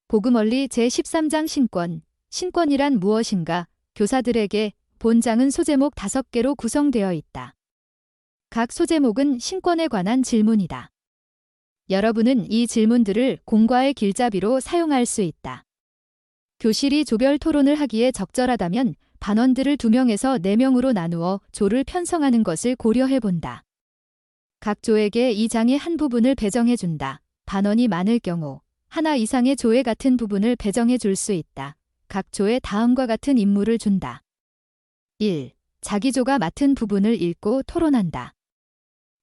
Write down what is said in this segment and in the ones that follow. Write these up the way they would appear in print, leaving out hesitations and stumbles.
복음원리 제13장 신권. 신권이란 무엇인가? 교사들에게 본장은 소제목 5개로 구성되어 있다. 각 소제목은 신권에 관한 질문이다. 여러분은 이 질문들을 공과의 길잡이로 사용할 수 있다. 교실이 조별 토론을 하기에 적절하다면 반원들을 2명에서 4명으로 나누어 조를 편성하는 것을 고려해 본다. 각 조에게 이 장의 한 부분을 배정해 준다. 반원이 많을 경우 하나 이상의 조에 같은 부분을 배정해 줄 수 있다. 각 조에 다음과 같은 임무를 준다. 1. 자기 조가 맡은 부분을 읽고 토론한다.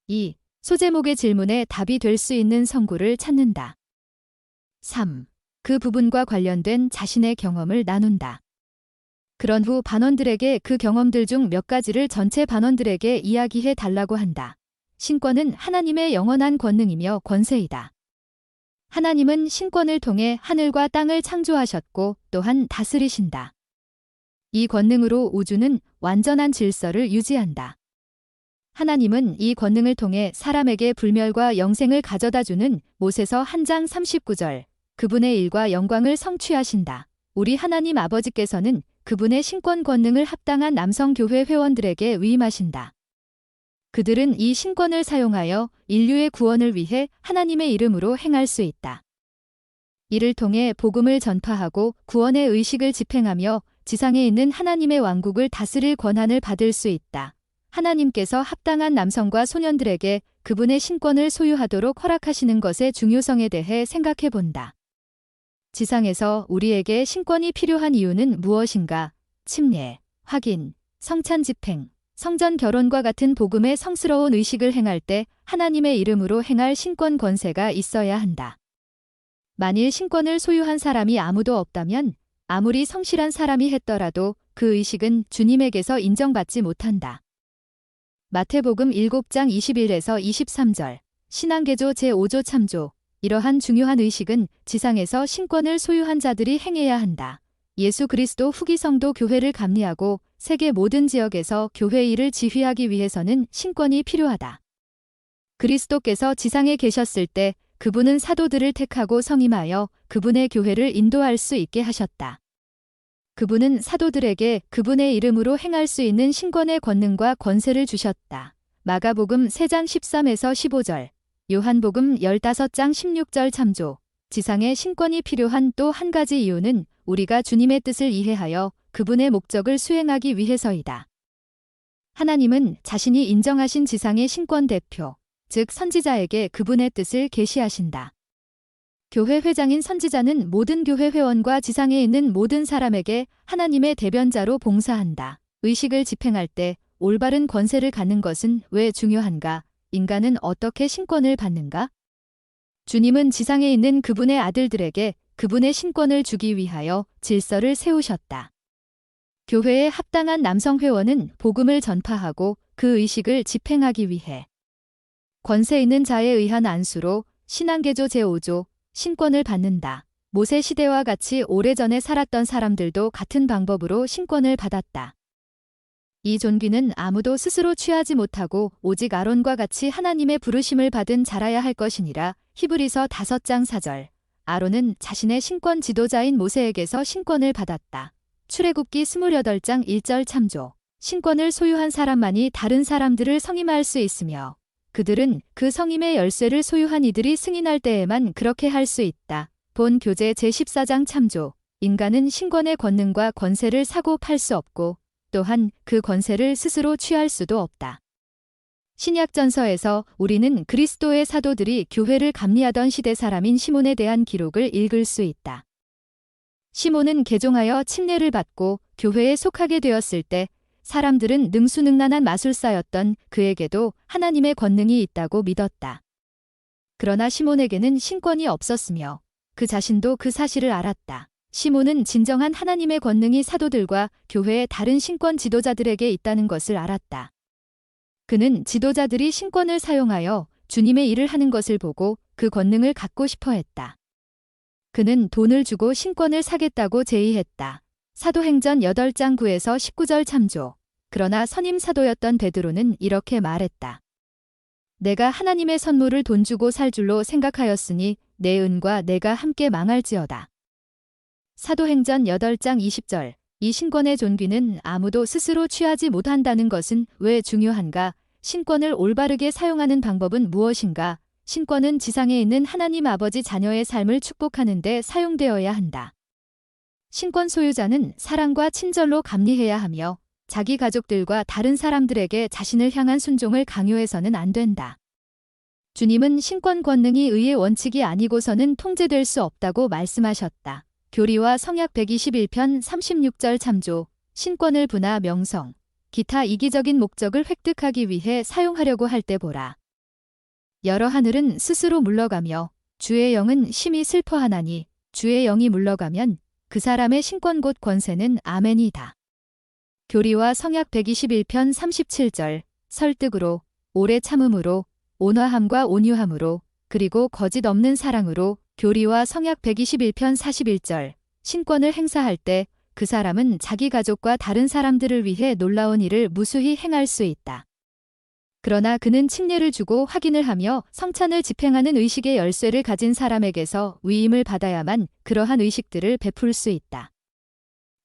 2. 소제목의 질문에 답이 될 수 있는 성구를 찾는다. 3. 그 부분과 관련된 자신의 경험을 나눈다. 그런 후 반원들에게 그 경험들 중 몇 가지를 전체 반원들에게 이야기해 달라고 한다. 신권은 하나님의 영원한 권능이며 권세이다. 하나님은 신권을 통해 하늘과 땅을 창조하셨고 또한 다스리신다. 이 권능으로 우주는 완전한 질서를 유지한다. 하나님은 이 권능을 통해 사람에게 불멸과 영생을 가져다주는 모세서 1장 39절 그분의 일과 영광을 성취하신다. 우리 하나님 아버지께서는 그분의 신권 권능을 합당한 남성교회 회원들에게 위임하신다. 그들은 이 신권을 사용하여 인류의 구원을 위해 하나님의 이름으로 행할 수 있다. 이를 통해 복음을 전파하고 구원의 의식을 집행하며 지상에 있는 하나님의 왕국을 다스릴 권한을 받을 수 있다. 하나님께서 합당한 남성과 소년들에게 그분의 신권을 소유하도록 허락하시는 것의 중요성에 대해 생각해 본다. 지상에서 우리에게 신권이 필요한 이유는 무엇인가? 침례, 확인, 성찬 집행, 성전 결혼과 같은 복음의 성스러운 의식을 행할 때 하나님의 이름으로 행할 신권 권세가 있어야 한다. 만일 신권을 소유한 사람이 아무도 없다면 아무리 성실한 사람이 했더라도 그 의식은 주님에게서 인정받지 못한다. 마태복음 7장 21에서 23절 신앙개조 제5조 참조. 이러한 중요한 의식은 지상에서 신권을 소유한 자들이 행해야 한다. 예수 그리스도 후기 성도 교회를 감리하고 세계 모든 지역에서 교회 일을 지휘하기 위해서는 신권이 필요하다. 그리스도께서 지상에 계셨을 때 그분은 사도들을 택하고 성임하여 그분의 교회를 인도할 수 있게 하셨다. 그분은 사도들에게 그분의 이름으로 행할 수 있는 신권의 권능과 권세를 주셨다. 마가복음 3장 13에서 15절, 요한복음 15장 16절 참조. 지상에 신권이 필요한 또 한 가지 이유는 우리가 주님의 뜻을 이해하여 그분의 목적을 수행하기 위해서이다. 하나님은 자신이 인정하신 지상의 신권 대표, 즉 선지자에게 그분의 뜻을 계시하신다. 교회 회장인 선지자는 모든 교회 회원과 지상에 있는 모든 사람에게 하나님의 대변자로 봉사한다. 의식을 집행할 때 올바른 권세를 갖는 것은 왜 중요한가? 인간은 어떻게 신권을 받는가? 주님은 지상에 있는 그분의 아들들에게 그분의 신권을 주기 위하여 질서를 세우셨다. 교회의 합당한 남성 회원은 복음을 전파하고 그 의식을 집행하기 위해 권세 있는 자에 의한 안수로 신앙개조 제5조 신권을 받는다. 모세 시대와 같이 오래전에 살았던 사람들도 같은 방법으로 신권을 받았다. 이 존귀는 아무도 스스로 취하지 못하고 오직 아론과 같이 하나님의 부르심을 받은 자라야 할 것이니라. 히브리서 5장 4절. 아론은 자신의 신권 지도자인 모세에게서 신권을 받았다. 출애굽기 28장 1절 참조. 신권을 소유한 사람만이 다른 사람들을 성임할 수 있으며 그들은 그 성임의 열쇠를 소유한 이들이 승인할 때에만 그렇게 할 수 있다. 본 교제 제14장 참조. 인간은 신권의 권능과 권세를 사고 팔 수 없고 또한 그 권세를 스스로 취할 수도 없다. 신약전서에서 우리는 그리스도의 사도들이 교회를 감리하던 시대 사람인 시몬에 대한 기록을 읽을 수 있다. 시몬은 개종하여 침례를 받고 교회에 속하게 되었을 때 사람들은 능수능란한 마술사였던 그에게도 하나님의 권능이 있다고 믿었다. 그러나 시몬에게는 신권이 없었으며 그 자신도 그 사실을 알았다. 시몬은 진정한 하나님의 권능이 사도들과 교회의 다른 신권 지도자들에게 있다는 것을 알았다. 그는 지도자들이 신권을 사용하여 주님의 일을 하는 것을 보고 그 권능을 갖고 싶어 했다. 그는 돈을 주고 신권을 사겠다고 제의했다. 사도행전 8장 9에서 19절 참조. 그러나 선임 사도였던 베드로는 이렇게 말했다. 내가 하나님의 선물을 돈 주고 살 줄로 생각하였으니 내 은과 내가 함께 망할지어다. 사도행전 8장 20절. 이 신권의 존귀는 아무도 스스로 취하지 못한다는 것은 왜 중요한가? 신권을 올바르게 사용하는 방법은 무엇인가? 신권은 지상에 있는 하나님 아버지 자녀의 삶을 축복하는 데 사용되어야 한다. 신권 소유자는 사랑과 친절로 감리해야 하며 자기 가족들과 다른 사람들에게 자신을 향한 순종을 강요해서는 안 된다. 주님은 신권 권능이 의의 원칙이 아니고서는 통제될 수 없다고 말씀하셨다. 교리와 성약 121편 36절 참조. 신권을 부나 명성, 기타 이기적인 목적을 획득하기 위해 사용하려고 할 때 보라. 여러 하늘은 스스로 물러가며 주의 영은 심히 슬퍼하나니 주의 영이 물러가면 그 사람의 신권 곧 권세는 아멘이다. 교리와 성약 121편 37절. 설득으로, 오래 참음으로, 온화함과 온유함으로, 그리고 거짓 없는 사랑으로. 교리와 성약 121편 41절. 신권을 행사할 때 그 사람은 자기 가족과 다른 사람들을 위해 놀라운 일을 무수히 행할 수 있다. 그러나 그는 칭례를 주고 확인을 하며 성찬을 집행하는 의식의 열쇠를 가진 사람에게서 위임을 받아야만 그러한 의식들을 베풀 수 있다.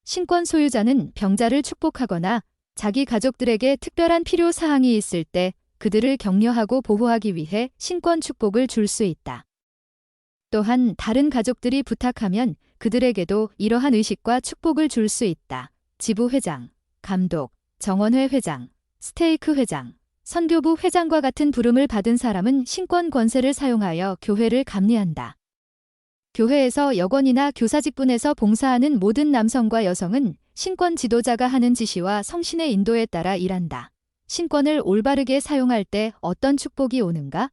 신권 소유자는 병자를 축복하거나 자기 가족들에게 특별한 필요 사항이 있을 때 그들을 격려하고 보호하기 위해 신권 축복을 줄 수 있다. 또한 다른 가족들이 부탁하면 그들에게도 이러한 의식과 축복을 줄 수 있다. 지부회장, 감독, 정원회 회장, 스테이크 회장, 선교부 회장과 같은 부름을 받은 사람은 신권 권세를 사용하여 교회를 감리한다. 교회에서 여건이나 교사직분에서 봉사하는 모든 남성과 여성은 신권 지도자가 하는 지시와 성신의 인도에 따라 일한다. 신권을 올바르게 사용할 때 어떤 축복이 오는가?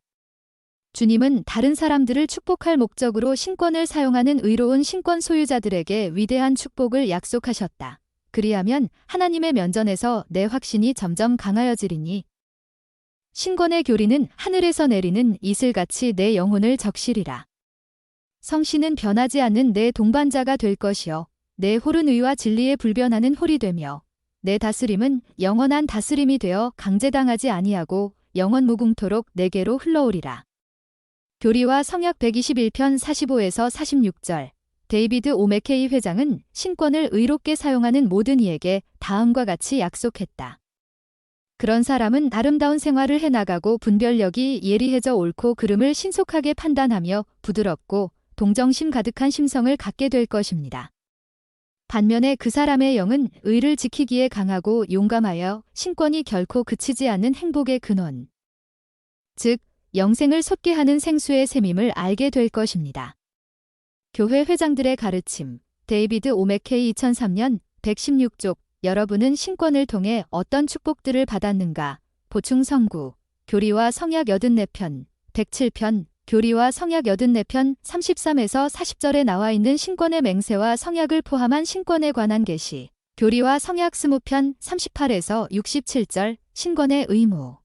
주님은 다른 사람들을 축복할 목적으로 신권을 사용하는 의로운 신권 소유자들에게 위대한 축복을 약속하셨다. 그리하면 하나님의 면전에서 내 확신이 점점 강하여지리니 신권의 교리는 하늘에서 내리는 이슬같이 내 영혼을 적시리라. 성신은 변하지 않는 내 동반자가 될 것이요 내 홀은 의와 진리에 불변하는 홀이 되며 내 다스림은 영원한 다스림이 되어 강제당하지 아니하고 영원 무궁토록 내게로 흘러오리라. 교리와 성약 121편 45에서 46절. 데이비드 오 맥케이 회장은 신권을 의롭게 사용하는 모든 이에게 다음과 같이 약속했다. 그런 사람은 아름다운 생활을 해나가고 분별력이 예리해져 옳고 그름을 신속하게 판단하며 부드럽고 동정심 가득한 심성을 갖게 될 것입니다. 반면에 그 사람의 영은 의를 지키기에 강하고 용감하여 신권이 결코 그치지 않는 행복의 근원, 즉 영생을 솟게 하는 생수의 샘임을 알게 될 것입니다. 교회 회장들의 가르침. 데이비드 오 맥케이 2003년 116쪽. 여러분은 신권을 통해 어떤 축복들을 받았는가? 보충 성구. 교리와 성약 84편 107편. 교리와 성약 84편 33에서 40절에 나와 있는 신권의 맹세와 성약을 포함한 신권에 관한 계시. 교리와 성약 20편 38에서 67절. 신권의 의무.